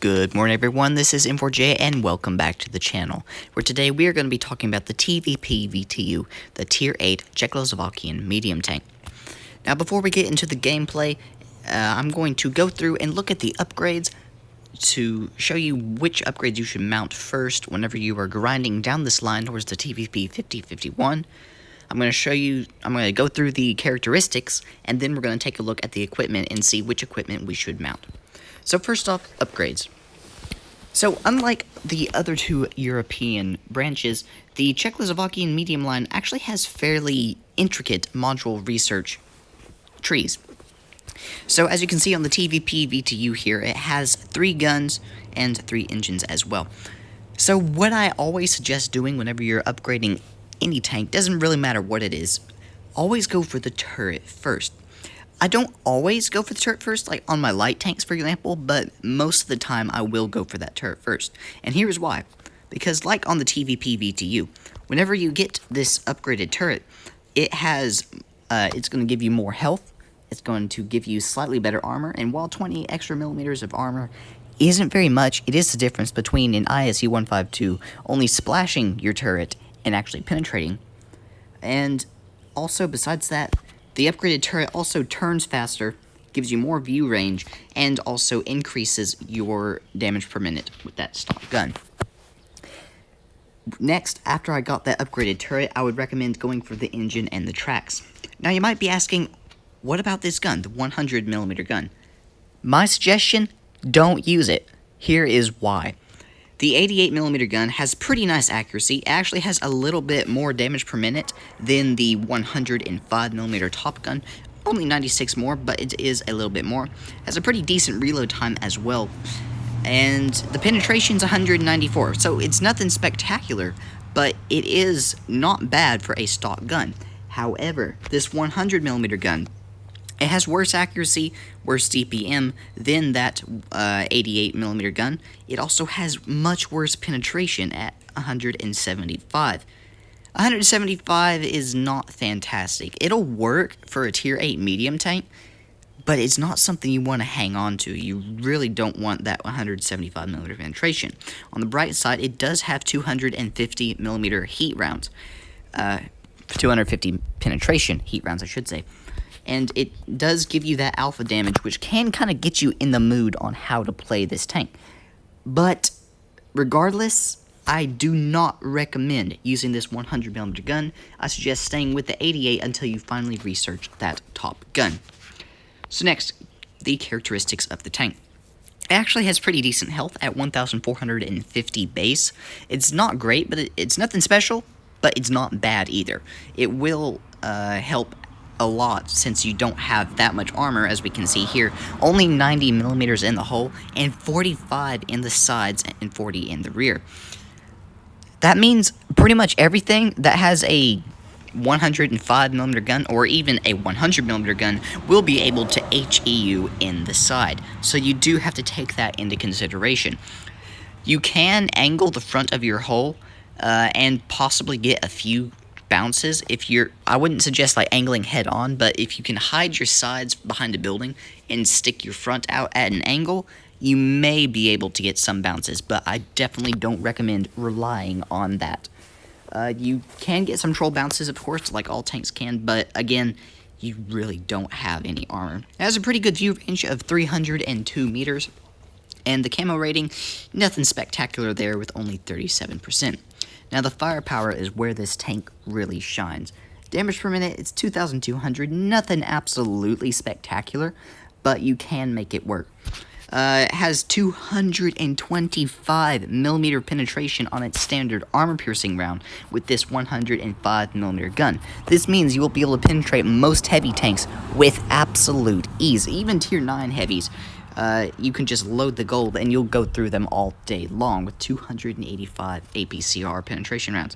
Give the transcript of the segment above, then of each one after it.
Good morning everyone, this is M4J and welcome back to the channel, where today we are going to be talking about the TVP VTU, the Tier 8 Czechoslovakian medium tank. Now before we get into the gameplay, I'm going to go through and look at the upgrades to show you which upgrades you should mount first whenever you are grinding down this line towards the TVP 5051. I'm going to go through the characteristics, and then we're going to take a look at the equipment and see which equipment we should mount. So first off, upgrades. So unlike the other two European branches, the Czechoslovakian medium line actually has fairly intricate module research trees. So as you can see on the TVP VTU here, it has 3 guns and 3 engines as well. So what I always suggest doing whenever you're upgrading any tank, doesn't really matter what it is, always go for the turret first. I don't always go for the turret first, like on my light tanks, for example, but most of the time I will go for that turret first. And here's why. Because like on the TVP VTU, whenever you get this upgraded turret, it has, it's going to give you more health, it's going to give you slightly better armor, and while 20 extra millimeters of armor isn't very much, it is the difference between an ISU 152 only splashing your turret and actually penetrating. And also, besides that, the upgraded turret also turns faster, gives you more view range, and also increases your damage per minute with that stock gun. Next, after I got that upgraded turret, I would recommend going for the engine and the tracks. Now you might be asking, what about this gun, the 100mm gun? My suggestion, don't use it. Here is why. The 88mm gun has pretty nice accuracy. It actually has a little bit more damage per minute than the 105mm Top Gun. Only 96 more, but it is a little bit more. Has a pretty decent reload time as well. And the penetration's 194, so it's nothing spectacular, but it is not bad for a stock gun. However, this 100mm gun, it has worse accuracy, worse DPM than that 88mm gun. It also has much worse penetration at 175. 175 is not fantastic. It'll work for a Tier 8 medium tank, but it's not something you want to hang on to. You really don't want that 175mm penetration. On the bright side, it does have 250mm heat rounds. 250 penetration heat rounds, I should say. And it does give you that alpha damage, which can kind of get you in the mood on how to play this tank. But regardless, I do not recommend using this 100mm gun. I suggest staying with the 88 until you finally research that top gun. So next, the characteristics of the tank. It actually has pretty decent health at 1,450 base. It's not great, but it's nothing special, but it's not bad either. It will help a lot since you don't have that much armor, as we can see here. Only 90mm in the hull and 45 in the sides and 40 in the rear. That means pretty much everything that has a 105mm gun or even a 100mm gun will be able to HE in the side, so you do have to take that into consideration. You can angle the front of your hull and possibly get a few bounces. I wouldn't suggest like angling head on, but if you can hide your sides behind a building and stick your front out at an angle, you may be able to get some bounces, but I definitely don't recommend relying on that. You can get some troll bounces, of course, like all tanks can, but again, you really don't have any armor. It has a pretty good view range of 302 meters, and the camo rating, nothing spectacular there with only 37%. Now the firepower is where this tank really shines. Damage per minute, it's 2,200, nothing absolutely spectacular, but you can make it work. It has 225mm penetration on its standard armor-piercing round with this 105mm gun. This means you will be able to penetrate most heavy tanks with absolute ease. Even Tier 9 heavies, you can just load the gold and you'll go through them all day long with 285 APCR penetration rounds.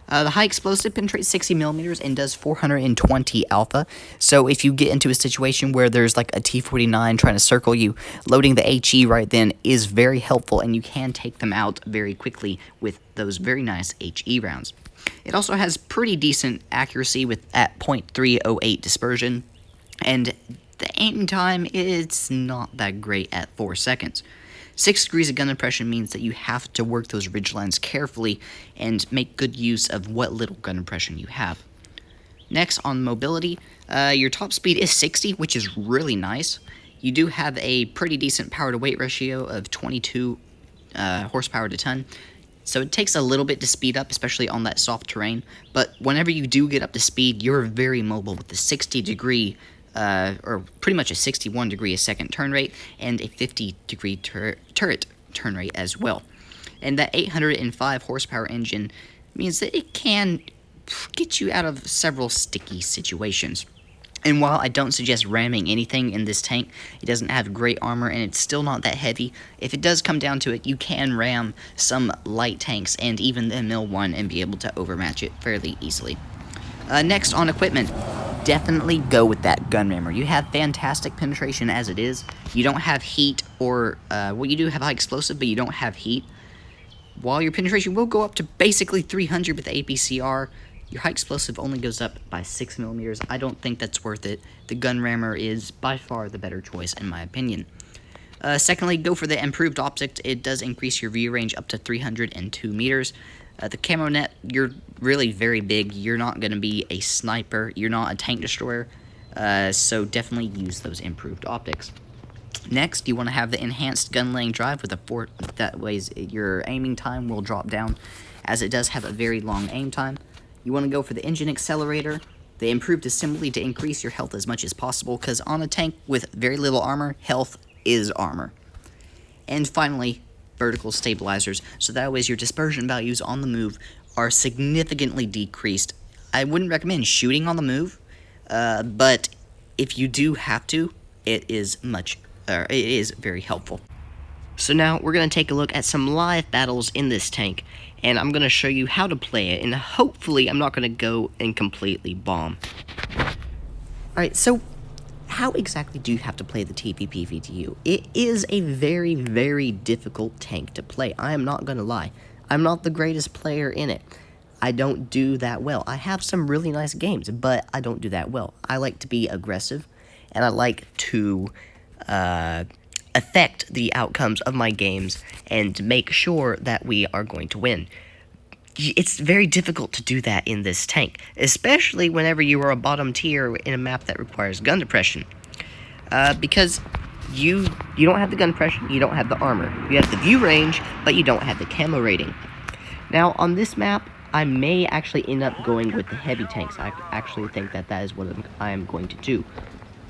The high explosive penetrates 60mm and does 420 alpha, so if you get into a situation where there's like a T-49 trying to circle you, loading the HE right then is very helpful, and you can take them out very quickly with those very nice HE rounds. It also has pretty decent accuracy at .308 dispersion, and the aim time, it's not that great at 4 seconds. 6 degrees of gun impression means that you have to work those ridge lines carefully and make good use of what little gun impression you have. Next, on mobility, your top speed is 60, which is really nice. You do have a pretty decent power to weight ratio of 22 horsepower to ton, so it takes a little bit to speed up, especially on that soft terrain, but whenever you do get up to speed, you're very mobile with the 60 degree, or pretty much a 61 degree a second turn rate, and a 50 degree turret turn rate as well. And that 805 horsepower engine means that it can get you out of several sticky situations. And while I don't suggest ramming anything in this tank, it doesn't have great armor and it's still not that heavy. If it does come down to it, you can ram some light tanks and even the ML1 and be able to overmatch it fairly easily. Next, on equipment, definitely go with that gun rammer. You have fantastic penetration as it is. You don't have heat or, well, you do have high explosive, but you don't have heat. While your penetration will go up to basically 300 with the APCR, your high explosive only goes up by 6 millimeters. I don't think that's worth it. The gun rammer is by far the better choice in my opinion. Secondly, go for the improved optics. It does increase your view range up to 302 meters. The camo net, you're really very big. You're not going to be a sniper. You're not a tank destroyer. So definitely use those improved optics. Next, you want to have the enhanced gun laying drive with a fort. That way your aiming time will drop down, as it does have a very long aim time. You want to go for the engine accelerator, the improved assembly to increase your health as much as possible, because on a tank with very little armor, health is armor. And finally, vertical stabilizers, so that way your dispersion values on the move are significantly decreased. I wouldn't recommend shooting on the move, but if you do have to, it is very helpful. So now we're going to take a look at some live battles in this tank, and I'm going to show you how to play it, and hopefully I'm not going to go and completely bomb. Alright, so how exactly do you have to play the TVP VTU? It is a very, very difficult tank to play. I am not going to lie. I'm not the greatest player in it. I don't do that well. I have some really nice games, but I don't do that well. I like to be aggressive, and I like to affect the outcomes of my games and make sure that we are going to win. It's very difficult to do that in this tank, especially whenever you are a bottom tier in a map that requires gun depression. Because you don't have the gun depression, you don't have the armor. You have the view range, but you don't have the camo rating. Now, on this map, I may actually end up going with the heavy tanks. I actually think that is what I am going to do.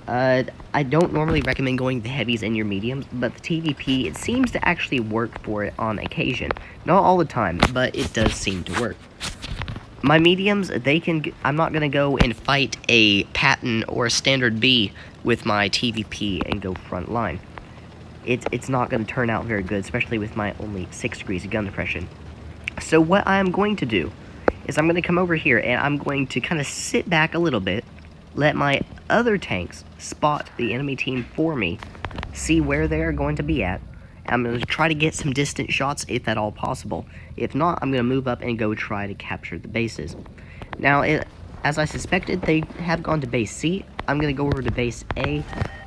I don't normally recommend going the heavies and your mediums, but the TVP, it seems to actually work for it on occasion. Not all the time, but it does seem to work. My mediums, I'm not going to go and fight a Patton or a Standard B with my TVP and go front line. It's not going to turn out very good, especially with my only 6 degrees of gun depression. So what I'm going to do is I'm going to come over here and I'm going to kind of sit back a little bit, let my other tanks spot the enemy team for me, see where they're going to be at. I'm going to try to get some distant shots if at all possible. If not, I'm going to move up and go try to capture the bases. Now, as I suspected, they have gone to base C. I'm going to go over to base A,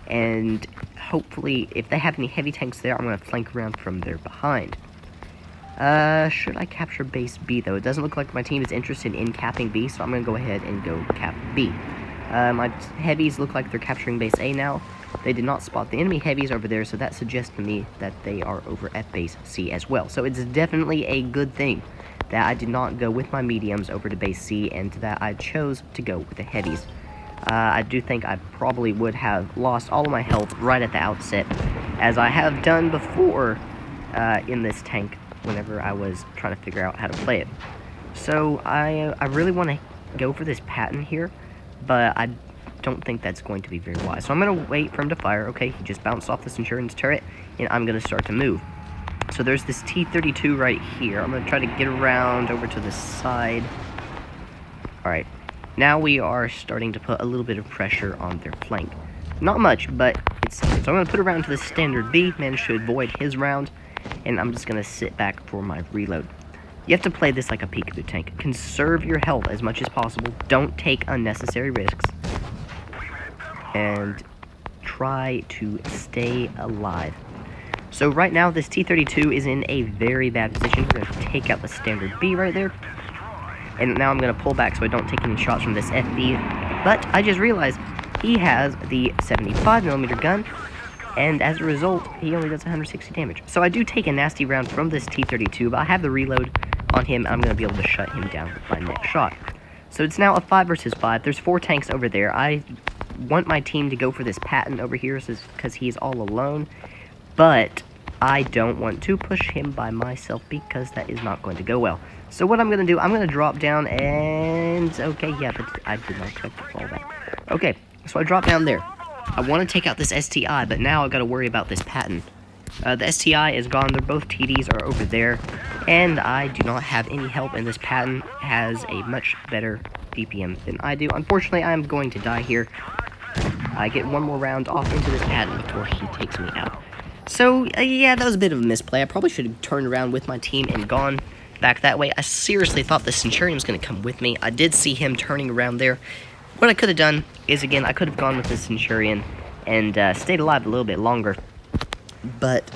and hopefully, if they have any heavy tanks there, I'm going to flank around from their behind. Should I capture base B, though? It doesn't look like my team is interested in capping B, so I'm going to go ahead and go cap B. My heavies look like they're capturing base A now. They did not spot the enemy heavies over there, so that suggests to me that they are over at base C as well. So it's definitely a good thing that I did not go with my mediums over to base C and that I chose to go with the heavies. I do think I probably would have lost all of my health right at the outset, as I have done before in this tank whenever I was trying to figure out how to play it. So I really want to go for this Patton here, but I don't think that's going to be very wise. So I'm going to wait for him to fire. Okay, he just bounced off this insurance turret, and I'm going to start to move. So there's this T-32 right here. I'm going to try to get around over to the side. Alright, now we are starting to put a little bit of pressure on their flank. Not much, but so I'm going to put around to the Standard B, managed to avoid his round, and I'm just going to sit back for my reload. You have to play this like a peekaboo tank. Conserve your health as much as possible. Don't take unnecessary risks. And try to stay alive. So right now, this T-32 is in a very bad position. We're going to take out the standard B right there. And now I'm going to pull back so I don't take any shots from this FV. But I just realized he has the 75mm gun. And as a result, he only does 160 damage. So I do take a nasty round from this T-32, but I have the reload on him, and I'm going to be able to shut him down with my next shot. So it's now a 5 versus 5. There's 4 tanks over there. I want my team to go for this Patton over here because he's all alone. But I don't want to push him by myself because that is not going to go well. So what I'm going to do, I'm going to drop down and... Okay, yeah, but I did not expect to fall back. Okay, so I drop down there. I want to take out this STI, but now I've got to worry about this Patton. The STI is gone. They're both TDs are over there. And I do not have any help, and this Patton has a much better DPM than I do. Unfortunately, I'm going to die here. I get one more round off into this Patton before he takes me out. So, yeah, that was a bit of a misplay. I probably should have turned around with my team and gone back that way. I seriously thought the Centurion was going to come with me. I did see him turning around there. What I could have done is, again, I could have gone with the Centurion and stayed alive a little bit longer. But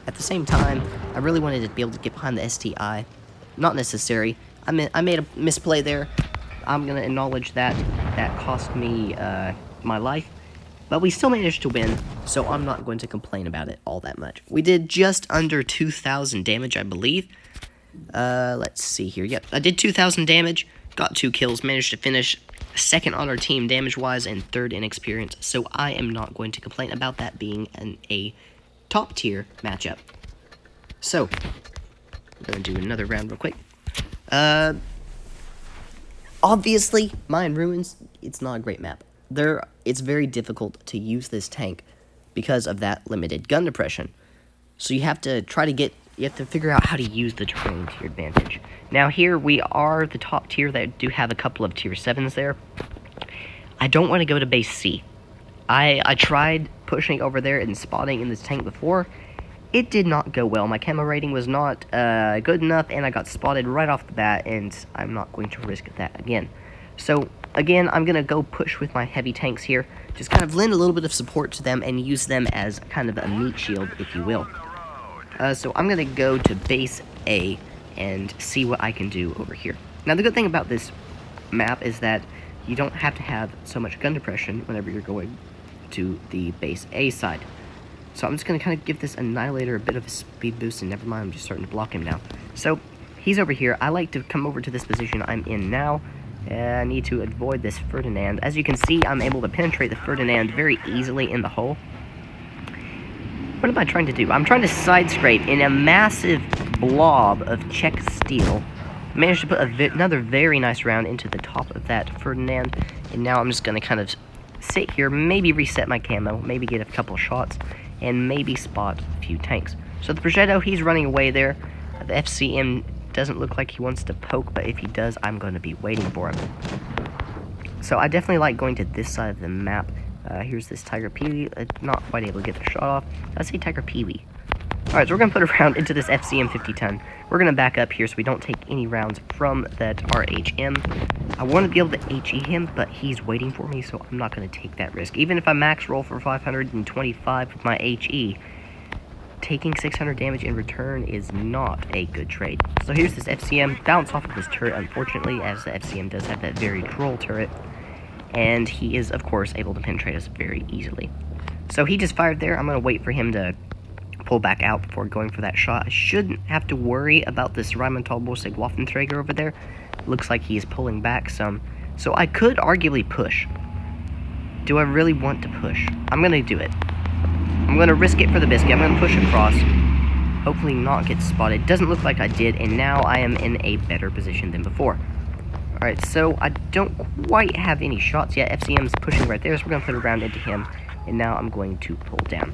at the same time, I really wanted to be able to get behind the STI. Not necessary. I made a misplay there. I'm going to acknowledge that. That cost me my life. But we still managed to win, so I'm not going to complain about it all that much. We did just under 2,000 damage, I believe. Let's see here. Yep, I did 2,000 damage, got 2 kills, managed to finish second on our team damage-wise and third in experience. So I am not going to complain about that being a top-tier matchup. So, I'm going to do another round real quick. Obviously, Mine Ruins, it's not a great map. It's very difficult to use this tank because of that limited gun depression. So you have to figure out how to use the terrain to your advantage. Now here we are the top tier that do have a couple of tier 7s there. I don't want to go to base C. I tried pushing over there and spotting in this tank before. It did not go well. My camo rating was not good enough, and I got spotted right off the bat, and I'm not going to risk that again. So, again, I'm going to go push with my heavy tanks here. Just kind of lend a little bit of support to them and use them as kind of a meat shield, if you will. So I'm going to go to base A and see what I can do over here. Now, the good thing about this map is that you don't have to have so much gun depression whenever you're going to the base A side. So I'm just going to kind of give this Annihilator a bit of a speed boost, and never mind, I'm just starting to block him now. So, he's over here. I like to come over to this position I'm in now. I need to avoid this Ferdinand. As you can see, I'm able to penetrate the Ferdinand very easily in the hole. What am I trying to do? I'm trying to side scrape in a massive blob of Czech steel. Managed to put another very nice round into the top of that Ferdinand. And now I'm just going to kind of sit here, maybe reset my camo, maybe get a couple shots, and maybe spot a few tanks. So the Progetto, he's running away there. The FCM doesn't look like he wants to poke, but if he does, I'm going to be waiting for him. So I definitely like going to this side of the map. Here's this Tiger Peewee. Not quite able to get the shot off. I say Tiger Peewee. Alright, so we're going to put a round into this FCM 50-ton. We're going to back up here so we don't take any rounds from that RHM. I want to be able to HE him, but he's waiting for me, so I'm not going to take that risk. Even if I max roll for 525 with my HE, taking 600 damage in return is not a good trade. So here's this FCM, bounce off of this turret, unfortunately, as the FCM does have that very troll turret. And he is, of course, able to penetrate us very easily. So he just fired there. I'm going to wait for him to pull back out before going for that shot. I shouldn't have to worry about this Rheinmetallbosig Waffenträger over there. Looks like he is pulling back some. So I could arguably push. Do I really want to push? I'm going to do it. I'm going to risk it for the biscuit. I'm going to push across. Hopefully not get spotted. Doesn't look like I did, and now I am in a better position than before. Alright, so I don't quite have any shots yet. FCM's pushing right there, so we're going to put a round into him. And now I'm going to pull down.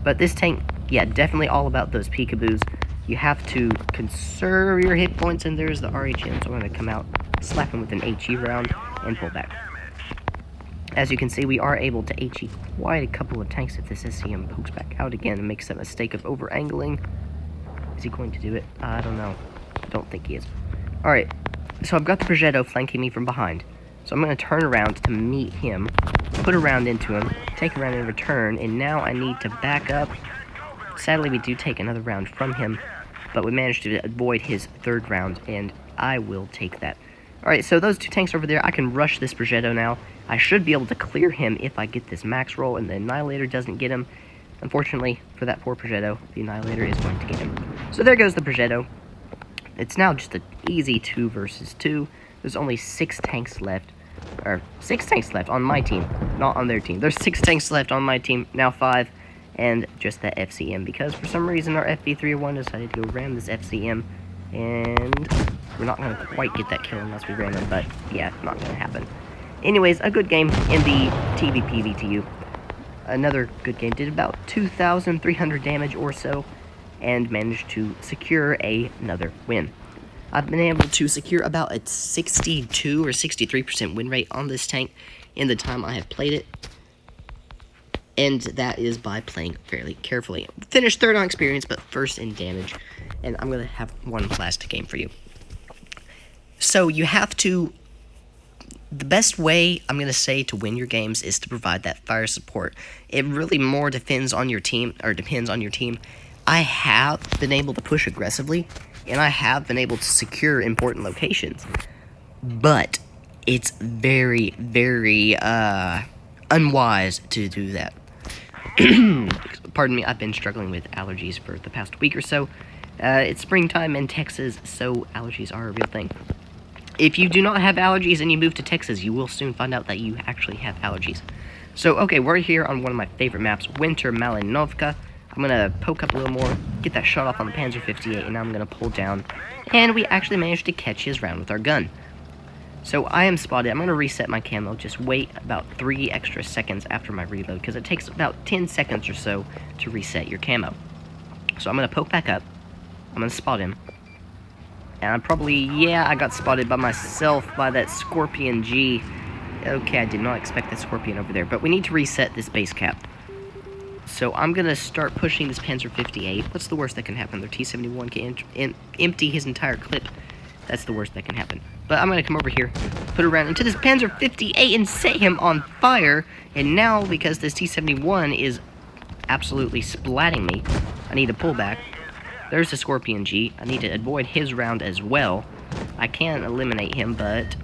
But this tank, yeah, definitely all about those peekaboos. You have to conserve your hit points, and there's the RHM. So I'm going to come out, slap him with an HE round, and pull back. As you can see, we are able to HE quite a couple of tanks if this SCM pokes back out again and makes that mistake of over-angling. Is he going to do it? I don't know. I don't think he is. Alright, so I've got the Progetto flanking me from behind. So I'm going to turn around to meet him, put a round into him, take a round in return, and now I need to back up Sadly, we do take another round from him, but we managed to avoid his third round, and I will take that. Alright, so those two tanks over there, I can rush this Progetto now. I should be able to clear him if I get this max roll, and the Annihilator doesn't get him. Unfortunately, for that poor Progetto, the Annihilator is going to get him. So there goes the Progetto. It's now just an easy 2 versus 2. There's only 6 tanks left. Or, 6 tanks left on my team, not on their team. There's 6 tanks left on my team, now 5. And just that FCM, because for some reason our FB301 decided to go ram this FCM. And we're not going to quite get that kill unless we ram him, but yeah, not going to happen. Anyways, a good game in the TVP VTU. Another good game, did about 2,300 damage or so, and managed to secure another win. I've been able to secure about a 62 or 63% win rate on this tank in the time I have played it. And that is by playing fairly carefully. Finished third on experience, but first in damage. And I'm going to have one last game for you. So you have to... The best way, I'm going to say, to win your games is to provide that fire support. It really more depends on your team. I have been able to push aggressively, and I have been able to secure important locations. But it's very, very unwise to do that. Pardon me, I've been struggling with allergies for the past week or so. It's springtime in Texas, so allergies are a real thing. If you do not have allergies and you move to Texas, you will soon find out that you actually have allergies. So, okay, we're here on one of my favorite maps, Winter Malinovka. I'm going to poke up a little more, get that shot off on the Panzer 58, and now I'm going to pull down. And we actually managed to catch his round with our gun. So I am spotted. I'm going to reset my camo. Just wait about 3 extra seconds after my reload, because it takes about 10 seconds or so to reset your camo. So I'm going to poke back up. I'm going to spot him. And I'm probably, yeah, I got spotted by myself by that Scorpion G. Okay, I did not expect that Scorpion over there, but we need to reset this base cap. So I'm going to start pushing this Panzer 58. What's the worst that can happen? Their T-71 can empty his entire clip. That's the worst that can happen. But I'm going to come over here, put a round into this Panzer 58 and set him on fire. And now, because this T-71 is absolutely splatting me, I need to pull back. There's the Scorpion G. I need to avoid his round as well. I can eliminate him, but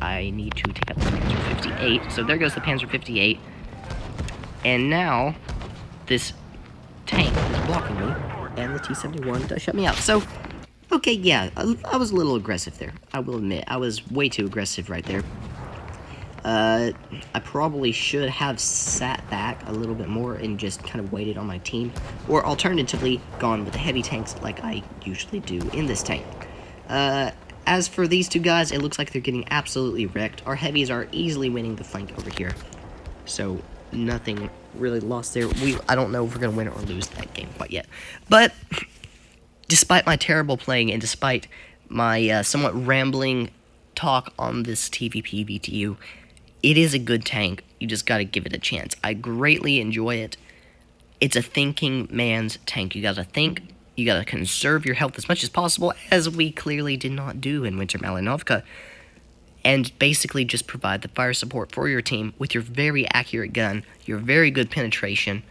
I need to take out this Panzer 58. So there goes the Panzer 58. And now, this tank is blocking me, and the T-71 does shut me out. So, okay, yeah, I was a little aggressive there. I will admit, I was way too aggressive right there. I probably should have sat back a little bit more and just kind of waited on my team, or alternatively gone with the heavy tanks like I usually do in this tank. As for these two guys, it looks like they're getting absolutely wrecked. Our heavies are easily winning the flank over here, so nothing really lost there. I don't know if we're going to win or lose that game quite yet, but despite my terrible playing and despite my somewhat rambling talk on this TVP VTU, it is a good tank. You just gotta give it a chance. I greatly enjoy it. It's a thinking man's tank. You gotta think, you gotta conserve your health as much as possible, as we clearly did not do in Winter Malinovka, and basically just provide the fire support for your team with your very accurate gun, your very good penetration,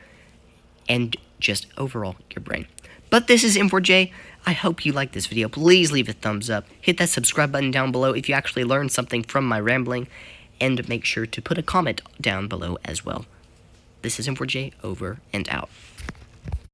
and just overall your brain. But this is M4J. I hope you liked this video. Please leave a thumbs up. Hit that subscribe button down below if you actually learned something from my rambling. And make sure to put a comment down below as well. This is M4J, over and out.